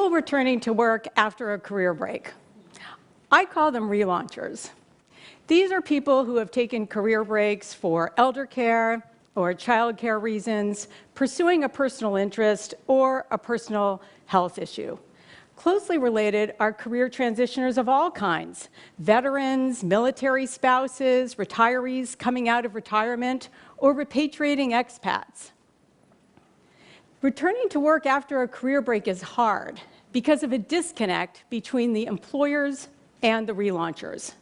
People returning to work after a career break. I call them relaunchers. These are people who have taken career breaks for elder care or child care reasons, pursuing a personal interest or a personal health issue. Closely related are career transitioners of all kinds: veterans, military spouses, retirees coming out of retirement, or repatriating expats. Returning to work after a career break is hard because of a disconnect between the employers and the relaunchers.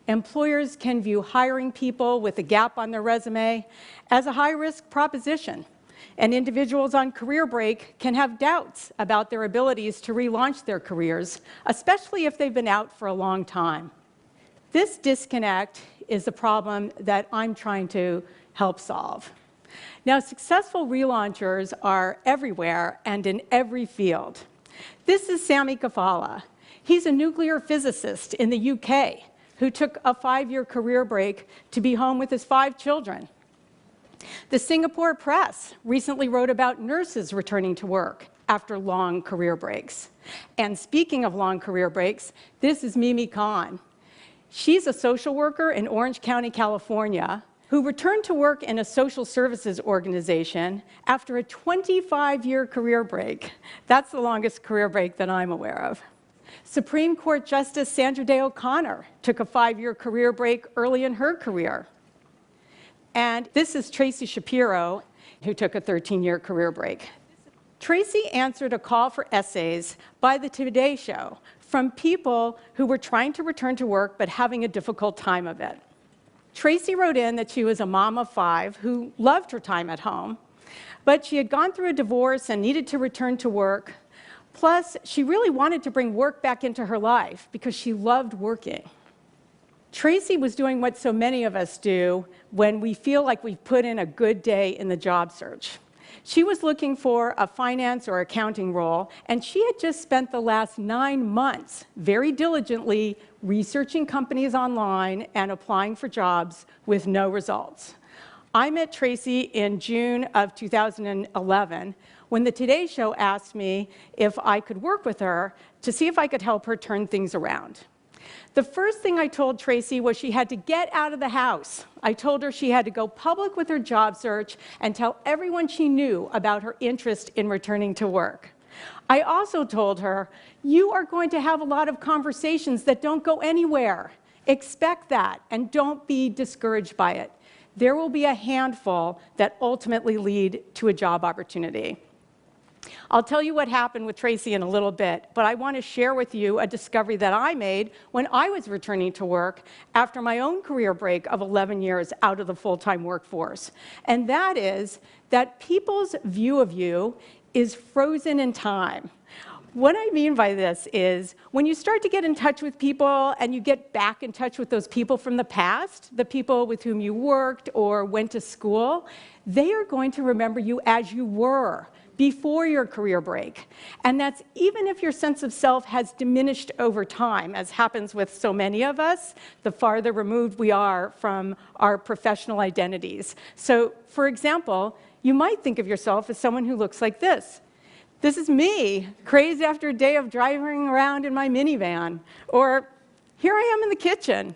Employers can view hiring people with a gap on their resume as a high-risk proposition, and individuals on career break can have doubts about their abilities to relaunch their careers, especially if they've been out for a long time. This disconnect is the problem that I'm trying to help solve. Now, successful relaunchers are everywhere and in every field. This is Sami Kafala. He's a nuclear physicist in the UK who took a 5-year career break to be home with his 5 children. The Singapore Press recently wrote about nurses returning to work after long career breaks. And speaking of long career breaks, this is Mimi Khan. She's a social worker in Orange County, California, who returned to work in a social services organization after a 25-year career break. That's the longest career break that I'm aware of. Supreme Court Justice Sandra Day O'Connor took a 5-year career break early in her career. And this is Tracy Shapiro, who took a 13-year career break. Tracy answered a call for essays by the Today Show from people who were trying to return to work but having a difficult time of it. Tracy wrote in that she was a mom of 5 who loved her time at home, but she had gone through a divorce and needed to return to work. Plus, she really wanted to bring work back into her life because she loved working. Tracy was doing what so many of us do when we feel like we've put in a good day in the job search. She was looking for a finance or accounting role, and she had just spent the last 9 months very diligently researching companies online and applying for jobs with no results. I met Tracy in June of 2011 when the Today Show asked me if I could work with her to see if I could help her turn things around. The first thing I told Tracy was she had to get out of the house. I told her she had to go public with her job search and tell everyone she knew about her interest in returning to work. I also told her, you are going to have a lot of conversations that don't go anywhere. Expect that, and don't be discouraged by it. There will be a handful that ultimately lead to a job opportunity. I'll tell you what happened with Tracy in a little bit, but I want to share with you a discovery that I made when I was returning to work after my own career break of 11 years out of the full-time workforce. And that is that people's view of you is frozen in time. What I mean by this is when you start to get in touch with people and you get back in touch with those people from the past, the people with whom you worked or went to school, they are going to remember you as you were before your career break. And that's even if your sense of self has diminished over time, as happens with so many of us, the farther removed we are from our professional identities. So, for example, you might think of yourself as someone who looks like this. This is me, crazed after a day of driving around in my minivan. Or, here I am in the kitchen.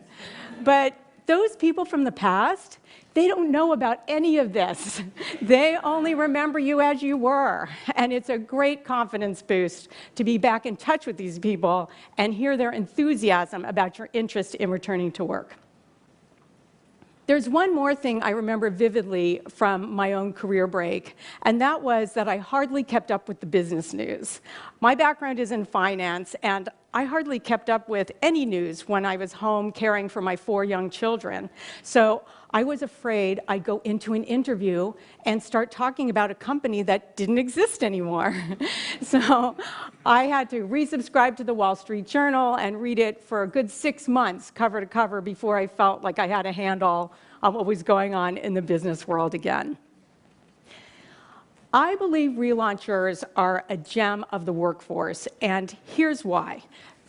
But those people from the past, they don't know about any of this. They only remember you as you were. And it's a great confidence boost to be back in touch with these people and hear their enthusiasm about your interest in returning to work. There's one more thing I remember vividly from my own career break, and that was that I hardly kept up with the business news. My background is in finance, and I hardly kept up with any news when I was home caring for my 4 young children. So I was afraid I'd go into an interview and start talking about a company that didn't exist anymore. So I had to resubscribe to the Wall Street Journal and read it for a good 6 months, cover to cover, before I felt like I had a handle on what was going on in the business world again. I believe relaunchers are a gem of the workforce, and here's why.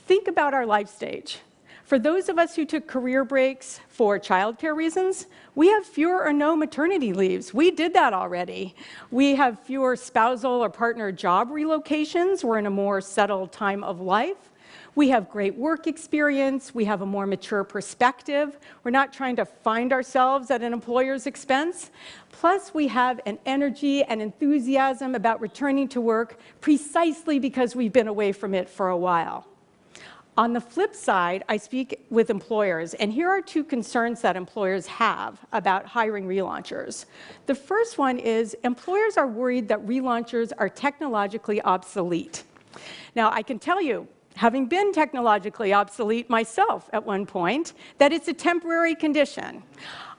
Think about our life stage. For those of us who took career breaks for childcare reasons, we have fewer or no maternity leaves. We did that already. We have fewer spousal or partner job relocations. We're in a more settled time of life. We have great work experience. We have a more mature perspective. We're not trying to find ourselves at an employer's expense. Plus, we have an energy and enthusiasm about returning to work precisely because we've been away from it for a while. On the flip side, I speak with employers, and here are two concerns that employers have about hiring relaunchers. The first one is employers are worried that relaunchers are technologically obsolete. Now, I can tell you, having been technologically obsolete myself at one point, that it's a temporary condition.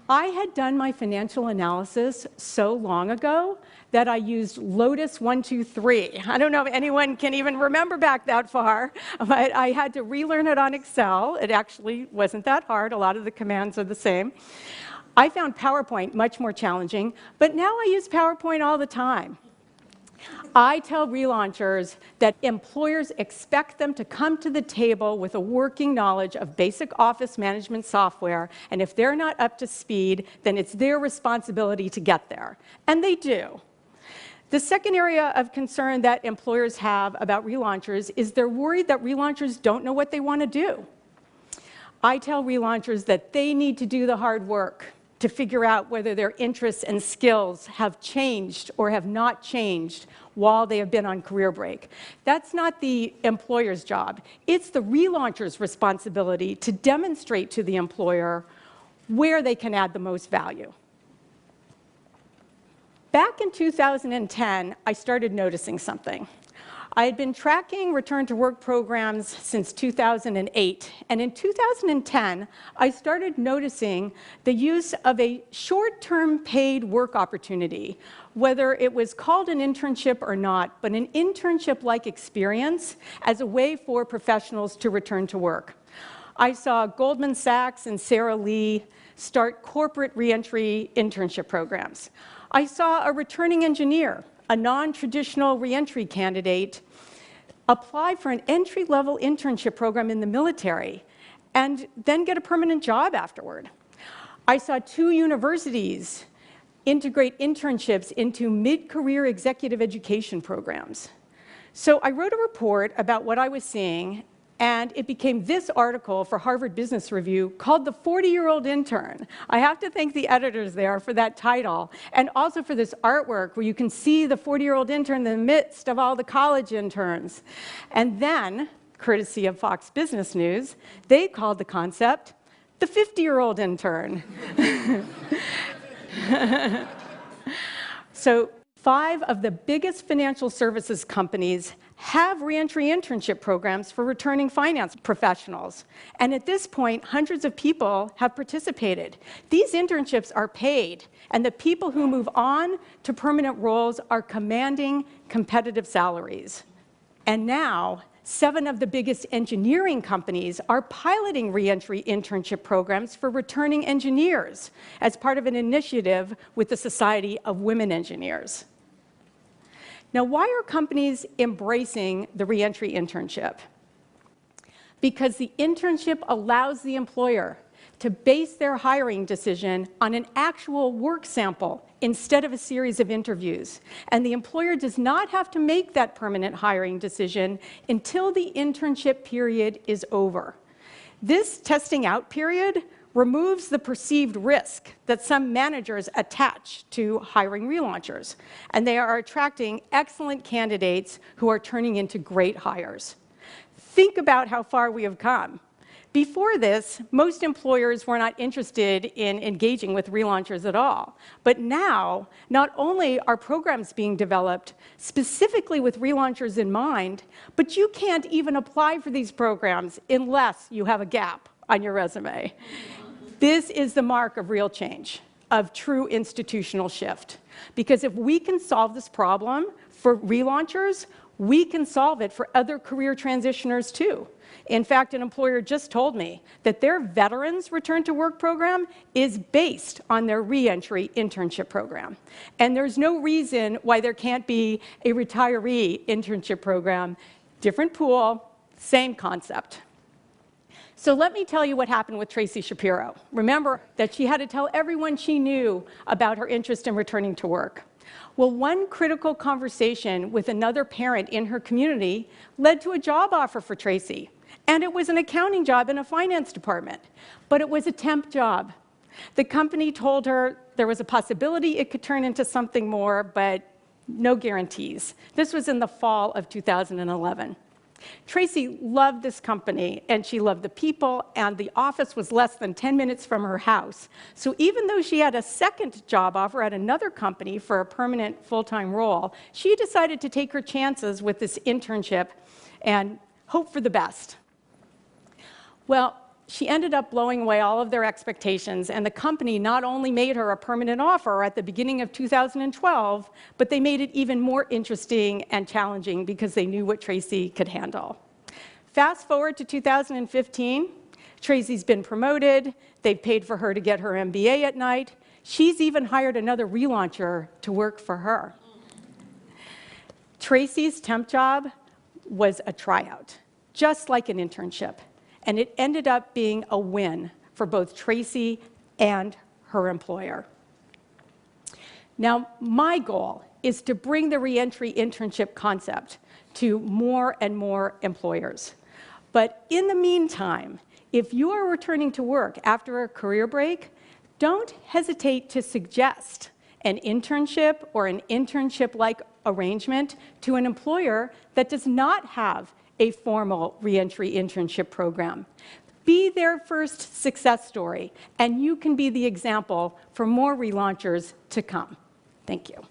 I had done my financial analysis so long ago that I used Lotus 123. I don't know if anyone can even remember back that far, but I had to relearn it on Excel. It actually wasn't that hard. A lot of the commands are the same. I found PowerPoint much more challenging, but now I use PowerPoint all the time. I tell relaunchers that employers expect them to come to the table with a working knowledge of basic office management software, and if they're not up to speed, then it's their responsibility to get there. And they do. The second area of concern that employers have about relaunchers is they're worried that relaunchers don't know what they want to do. I tell relaunchers that they need to do the hard work to figure out whether their interests and skills have changed or have not changed while they have been on career break. That's not the employer's job. It's the relauncher's responsibility to demonstrate to the employer where they can add the most value. Back in 2010, I started noticing something. I had been tracking return-to-work programs since 2008, and in 2010, I started noticing the use of a short-term paid work opportunity, whether it was called an internship or not, but an internship-like experience as a way for professionals to return to work. I saw Goldman Sachs and Sara Lee start corporate reentry internship programs. I saw a returning engineer, a non-traditional reentry candidate, apply for an entry-level internship program in the military and then get a permanent job afterward. I saw 2 universities integrate internships into mid-career executive education programs. So I wrote a report about what I was seeing, and it became this article for Harvard Business Review called The 40-Year-Old Intern. I have to thank the editors there for that title, and also for this artwork where you can see the 40-year-old intern in the midst of all the college interns. And then, courtesy of Fox Business News, they called the concept the 50-year-old intern. So 5 of the biggest financial services companies have reentry internship programs for returning finance professionals. And at this point, hundreds of people have participated. These internships are paid, and the people who move on to permanent roles are commanding competitive salaries. And now, 7 of the biggest engineering companies are piloting reentry internship programs for returning engineers as part of an initiative with the Society of Women Engineers. Now, why are companies embracing the reentry internship? Because the internship allows the employer to base their hiring decision on an actual work sample instead of a series of interviews. And the employer does not have to make that permanent hiring decision until the internship period is over. This testing out period removes the perceived risk that some managers attach to hiring relaunchers, and they are attracting excellent candidates who are turning into great hires. Think about how far we have come. Before this, most employers were not interested in engaging with relaunchers at all. But now, not only are programs being developed specifically with relaunchers in mind, but you can't even apply for these programs unless you have a gap on your resume. This is the mark of real change, of true institutional shift. Because if we can solve this problem for relaunchers, we can solve it for other career transitioners too. In fact, an employer just told me that their veterans return to work program is based on their reentry internship program. And there's no reason why there can't be a retiree internship program. Different pool, same concept. So let me tell you what happened with Tracy Shapiro. Remember that she had to tell everyone she knew about her interest in returning to work. Well, one critical conversation with another parent in her community led to a job offer for Tracy. And it was an accounting job in a finance department, but it was a temp job. The company told her there was a possibility it could turn into something more, but no guarantees. This was in the fall of 2011. Tracy loved this company, and she loved the people, and the office was less than 10 minutes from her house. So even though she had a second job offer at another company for a permanent full-time role, she decided to take her chances with this internship and hope for the best. Well, she ended up blowing away all of their expectations, and the company not only made her a permanent offer at the beginning of 2012, but they made it even more interesting and challenging because they knew what Tracy could handle. Fast forward to 2015, Tracy's been promoted, they've paid for her to get her MBA at night, she's even hired another relauncher to work for her. Tracy's temp job was a tryout, just like an internship. And it ended up being a win for both Tracy and her employer. Now, my goal is to bring the reentry internship concept to more and more employers. But in the meantime, if you are returning to work after a career break, don't hesitate to suggest an internship or an internship-like arrangement to an employer that does not have a formal reentry internship program. Be their first success story, and you can be the example for more relaunchers to come. Thank you.